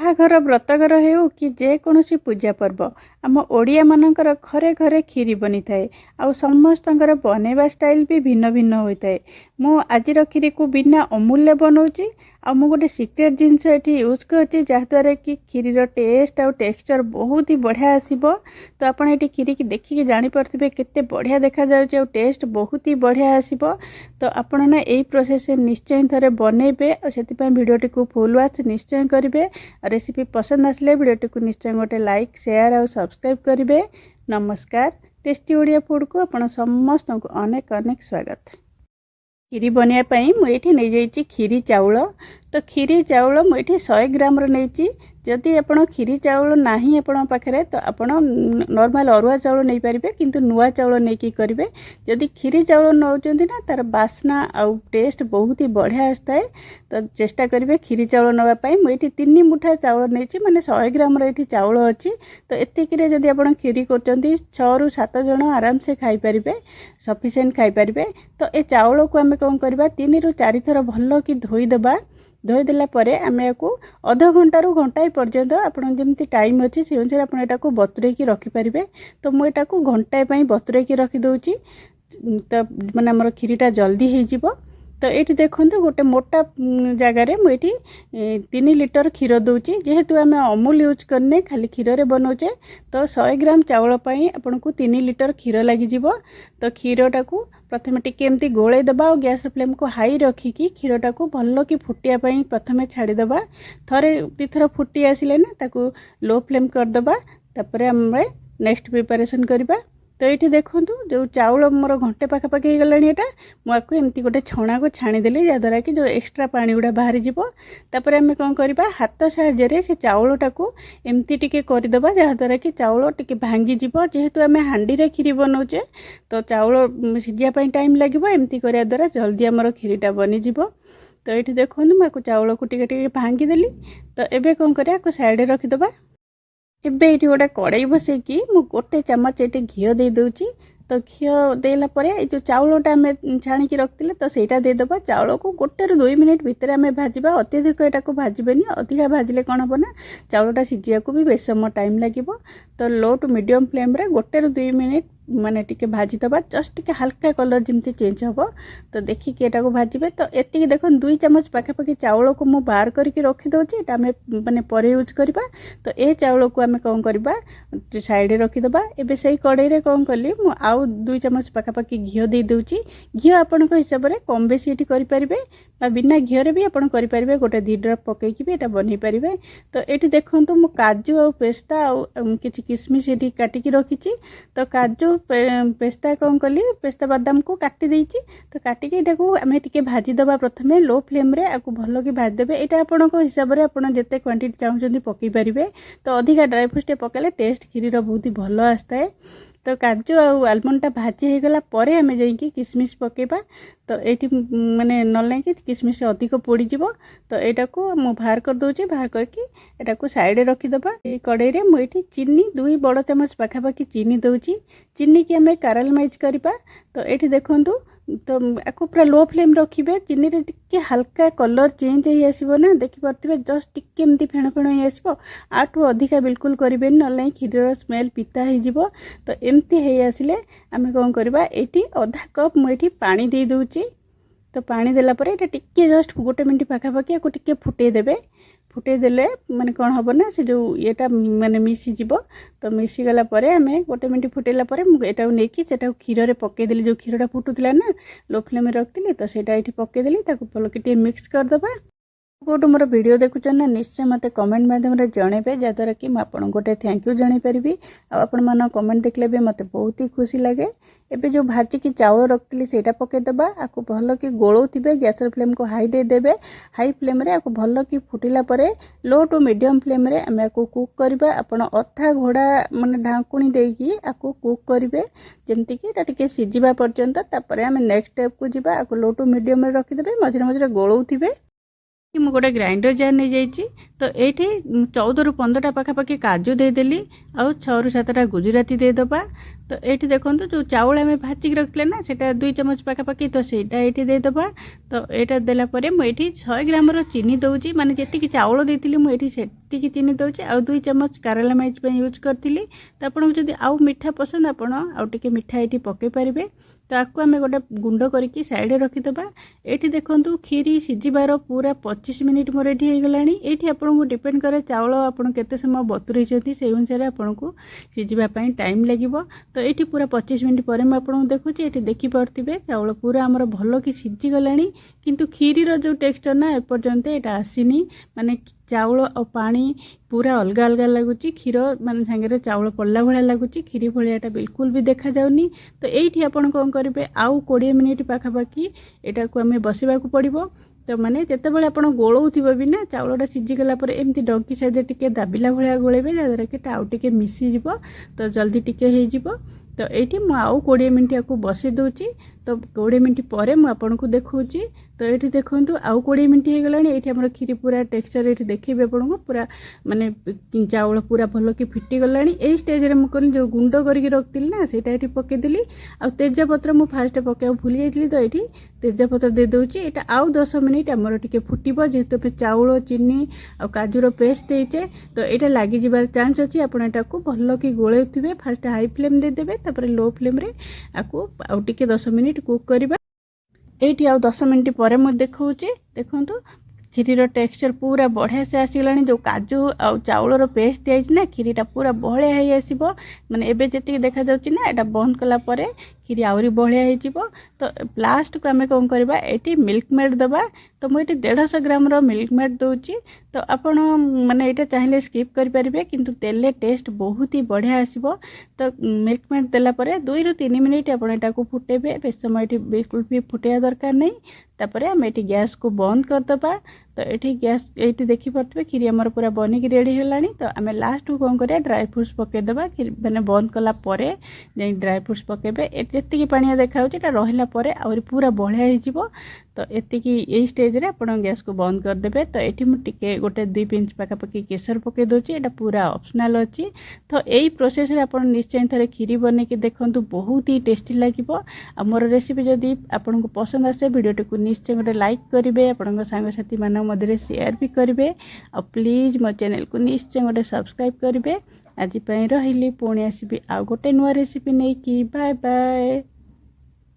ବାହାଘର ବ୍ରତଘର ହେଉ କି ଯେକୌଣସି ପୂଜା ପର୍ବ ଆମ ଓଡ଼ିଆମାନଙ୍କର ଘରେ ଘରେ କ୍ଷୀରି ବନିଥାଏ। ଆଉ ସମସ୍ତଙ୍କର ବନେଇବା ଷ୍ଟାଇଲ୍ ବି ଭିନ୍ନ ଭିନ୍ନ ହୋଇଥାଏ। ମୁଁ ଆଜିର କ୍ଷୀରିକୁ ବିନା ଅମୁଲରେ ବନାଉଛି। ଆଉ ମୁଁ ଗୋଟେ ସିକ୍ରେଟ୍ ଜିନିଷ ଏଠି ୟୁଜ୍ କରୁଛି, ଯାହାଦ୍ୱାରା କି କ୍ଷୀରିର ଟେଷ୍ଟ ଆଉ ଟେକ୍ସଚର୍ ବହୁତ ହି ବଢ଼ିଆ ଆସିବ। ତ ଆପଣ ଏଠି କ୍ଷୀରିକି ଦେଖିକି ଜାଣିପାରୁଥିବେ କେତେ ବଢ଼ିଆ ଦେଖାଯାଉଛି ଆଉ ଟେଷ୍ଟ ବହୁତ ହି ବଢ଼ିଆ ଆସିବ। ତ ଆପଣ ନା ଏଇ ପ୍ରୋସେସରେ ନିଶ୍ଚୟ ଥରେ ବନେଇବେ ଆଉ ସେଥିପାଇଁ ଭିଡ଼ିଓଟିକୁ ଫୁଲ୍ ୱାଚ୍ ନିଶ୍ଚୟ କରିବେ। और रेसिपी पसंद आसले वीडियो को निश्चय गोटे लाइक शेयर और सब्सक्राइब करेंगे। नमस्कार, टेस्टी ओडिया फूड को आपण समस्त को अनेक अनेक स्वागत। खीरी बनवाई मुझे नहीं जाइए खीरी चाउल। तो खीरी चाउल मुझे 100 ग्राम नहीं। जदि आप खीरी चाउल नहीं आपण पाखे तो आप नॉर्मल अरुआ चाउल नहीं पारे, किंतु नुआ चाउल नहीं कि करेंगे। जदि खीरी चाउल नौकरी ना तार बास्ना आउ टेस्ट बहुत ही बढ़िया आसता है। तो चेष्टा करेंगे खीरी चाउल नापी। मुझे 3 मुठा चाउल नहीं माने 100 ग्राम ये चाउल अच्छी। तो एतिक जदि आप खीरी कर 6 ରୁ 7 जन आराम से खाईपारे, सफिसीयंट खाईपारे। तो ये चाउल को आम कौन करवा 3 ରୁ 4 थर भल कि धोईदेवा। धोईदेला आम या अध घंटा रू घंटाए पर्यंत आपन जमी टाइम अच्छी से अनुसार आप यहाँ बतुरे रखिपारे। तो मुझे घंटाए बतुरे रखिदे। तो मैंने आमर खीरीटा जल्दी हो। तो ये देखो गोटे मोटा जगार मुझे 3 लीटर क्षीर दूची। जेहेतु आम अमूल यूज करने खाली क्षीर बनाऊे, तो 100 ग्राम चाउल आपन को 3 लीटर क्षीर लगी। तो क्षीरटा को प्रथम टिके एमती गोले दबा और गैस फ्लेम को हाई रखिकी क्षीरटा को भल कि फुटिया प्रथम छाड़ीदबा। थरे 2 थर फुटी आसिले ना ताकू लो फ्लेम करदबा। तापर आम नेक्स्ट प्रिपरेशन करवा। तो ये देखूँ जो चाउल मोर घंटे पाखापाखि हो गला। मुझे एमती गोटे छणा को छाणीदेली, जहाँद्वारा कि जो एक्सट्रा पानी गुड़ा बाहरी जापर आम कौन करवा हाथ साहाय्य से चाउलटा को एमती टिके करदेबा, जहाँद्वारा कि चाउल टिके भांगी जीवो। जेहेतु आम हांडी रे खीरी बनाऊे तो चाउल सिझापी टाइम लगे। एमती करने द्वारा जल्दी आमर खीरीटा बनीज। तो ये देखो मुझे चाउल को टिके भांगीदेली। तो ये कौन कर साइड रखिदबा। एबे ये गोटे कड़ाई बसैकी मु गोटे चामच ये घी दे दूची। तो घी देला परे जो चाउलटा आम छाणिकी रखते तो सहीटा देदेबा। चाउल को 1 ରୁ 2 मिनिट भितर आम भाजवा। अत्यधिक यहाँ भाजबेनी, अधिका भाजिले कौन हम ना चाउलटा सिझा को भी बेस समय टाइम लगे। तो लो टू मीडियम फ्लेम रे 1 ରୁ 2 मिनिट माने टिके भाजीदबा। जस्ट टिके हल्का कलर जमती चेंज हम। तो देखिए यहाँ भाजबे। तो ये देख 2 चामच पाखापाखि चाउल को मुझे बाहर करके रखिदे। आम मैंने पर यूज करवा। तो ये चाउल को आम कौन करवा साइड रखिदबा। एबे से कड़ाई रे कौन कली मु आउ 2 चामच पाखापाखि घी दे दूची। घी आपण हिसाब से कम बेसी ये करेंगे, बिना घीरे भी आप करेंगे। गोटे 2 ड्रप पकईकी भी यहाँ बन पारे। तो ये देखो मु काजू और पेस्ता और किसी किसमिश ये काटिकी रखी। तो काजू पेस्ता कौन कली पेस्ता बादाम को काटी देइची। तो काटिकी आम टे भाजीदबा। प्रथम लो फ्लेम रे आपको भल कि भाजीदेवे। यहाँ आपण हिसाब से आपड़ जिते क्वांटिटी चाहते पकई पारे। तो अधिका ड्राई फ्रूट्स पकाले टेस्ट खीरीर बहुत ही भल आसता है। तो काजू और आलमंडटा भाजी हो गला परे आम जाइए किसमिश पकेबा। तो ये माने न कि किसमिश अधिक पोड़ी। तो यहाँ को मु बाहर कर दूची। बाहर करके यहाँ को साइड रखिदबा। ये कड़ाई रे मुझे चीनी 2 बड़ चामच पाखापाखि चीनी दूची। चीनी की आम कारामेलाइज करवा। तो ये देखूँ तो आपको पूरा लो फ्लेम रखिए। चीनी रे टिके हल्का कलर चेंज हो आसो ना देखिपे। जस्ट टिके एमती फेण फेण हो आसो। आठू अधिका बिल्कुल करें ना क्षीर स्मेल पिता हो। तो एमती हो आसिले आम कौन करवा ये आधा कप मुझे पानी दे दूची। तो पानी देला परे ये टिके जस्ट 1 मिनिट पाखापाखि आपको टिके फुटेदेवे। फुटेदेले माने कौन हम ना से जो येटा माने मिसीज। तो मिसीगला आम 1 मिनिट फुटेला यहाँ नहीं कि क्षीर पकईदेली। जो क्षीरटा फुटुला ना लो फ्लेम रखी। तो सहीटा ये पकईदेली भल कि मिक्स करदबा। गोटे मोर वीडियो देखुन ना निश्चय मत कमेंट माध्यम जनइबे, जहाँद्वारा कि मुझे गोटे थैंक यू जनईपारि। आपण कमेंट देखले भी मत बहुत ही खुशी लगे। एबे जो भाजिकी चाउल रखी से पकईदबा। आपको भल कि गोलौथिबे। गैस फ्लेम को हाई देदेवे। हाई फ्लेम रे आपको भल कि फुटिला परे लो टू मीडियम फ्लेम रे आम आपको कुक करवा। आपण अथा घोड़ा माने ढांकुणी देकी आपको कुक करेंगे जमती कि टिके सिझा पर्यंत। तापर आम नेक्स्ट स्टेप को जीवा। आपको लो टू मीडियम रे रखिदेवे। मझे मझे गोलौथिबे। मु गोटे ग्राइंडर जार नहीं जाइए। तो ये 14 ରୁ 15ଟା पाखापाखि काजू देदेली आउ 6 ରୁ 7ଟା गुजराती देदबा। तो ये देखो जो चाउल आम भाजिक रखते ना से 2 चामच पाखापाखि। तो सहीटा ये देदबा। तो यहाँ देलापर मुझे 100 ग्राम चीनी दूची। माने जी चाउल देती मुझे एतिकी चीनी दौचे आ 2 चम्मच कारालामाइज यूज करथिली। तो आपन जदि आउ मिठा पसंद आपन आउ टिके मिठा एटी पके पारिबे। तो आपको आम गोटे गुंड करके साइड रखीदबा। ये देखो खीरी सिझिबार पूरा 25 मिनिट मोर ये होगलानी। ये आपको डिपेंड करे चाउल आपन केते समय बतुरई से अनुसार आपको सिझापी टाइम लगे। तो ये पूरा 25 मिनिट पर मुझे देखुची ये देखिपे चाउल पूरा आमर भल कि सिझीगला। किंतु खीरीर जो टेक्सचर ना एपर्यंत यहाँ आसीनी माने चाउल और पानी पूरा अलग अलग लगुच क्षीर मान सांगे चाउल पड़ला भाया लगुच खीरी भाया बिल्कुल भी देखा जाउनी। तो ये आपन कौन करेंगे आउ 20 मिनिट पाखापाखि यहाँ को आम बसवा पड़ो। तो माने जिते बड़े आप गोलौथिबे भी ना चाउलटा सिझीगला एमती डंकी साइज टिके दाबिला भाया गोलेबे जहाँद्वारा कि आउ टिके मिसीज तो जल्दी टिके हो। तो ये आउ 20 मिनिट या बसई दूची। तो 20 मिनिट पर मुझे देखुची। तो ये देखूँ आउ 20 मिनिट होगला। ये आम खीरी पूरा टेक्सचर ये देखिए आपको पूरा माने चाउल पूरा भल कि फिटिगला। यही स्टेज मुझे जो गुंड करके रखी ना से पकईदेली। आ तेजपत्र मुझे फास्ट पकड़ा भूली जाइए। तो ये तेजपत्र दे दूची। यहाँ आउ 10 मिनिट आमर टिके फुटब जेहेतु चाउल चीनी आ काजूर पेस्ट देचे। तो यहाँ लगी जबार चान्स अच्छी। आपड़ को भल कि गोलैथे फास्ट हाई फ्लेम देदेवे तापर लो फ्लेम रे आपको आउ टिके 10 मिनिट कुक करवा। ये आउ 10 मिनिट पर मुझे देखुची देखूँ खीरीर टेक्सचर पूरा बढ़िया से आसीगला। जो काजू आ चाउलर पेस्ट दिखाई ना खीरीटा पूरा बहलिया हो आसो माने एबे जी देखा जाउची ना एटा बंद कला परे खीरी आहरी बहलिया हो। तो लास्ट को आम कौन करवा ये मिल्क मेड दबा। तो मुझे 150 ग्राम मिल्क मेड दूची। तो आपण माने ये चाहिए स्किप करेंगे किंतु तेले टेस्ट बहुत ही बढ़िया आसो। तो मिल्क मेड देला 2 ରୁ 3 मिनिट आप फुटेबे बेस समय ये बिल्कुल भी फुटेया दरकार नहीं। तापर आम ये गैस को बंद करदबा। तो ये गैस ये देखिपे खीरी आमर पूरा बनिकी रेडी है। तो आम लास्ट को कौन करा ड्राई फ्रुट्स पकईदबा मैंने बंद कला ड्राई फ्रुट्स पकेबे। जी पानिया देखा रहा आहरी पूरा बढ़िया हो। तो एतिकी यही स्टेज रे आपण गैस को बंद करदेबे। तो ये मुझे गोटे 2 पिंच पाखापाखि केसर पकई दूची। यहाँ पूरा ऑप्शनल अच्छी। तो यही प्रोसेस रे आपण निश्चय थे खीरी बन के देखूँ बहुत ही टेस्टी लगे। मोर रेसिपी जदि आपन को पसंद आसे वीडियोटी को निश्चय गोटे लाइक करेंगे आपण सांगसाथी मान मध्य शेयर भी करेंगे। और प्लीज मो चैनल को निश्चय गोटे सब्सक्राइब करेंगे। आज रही पुणी आसबि आ गोटे नुआ रेसिपी नहीं कि बाय बाय।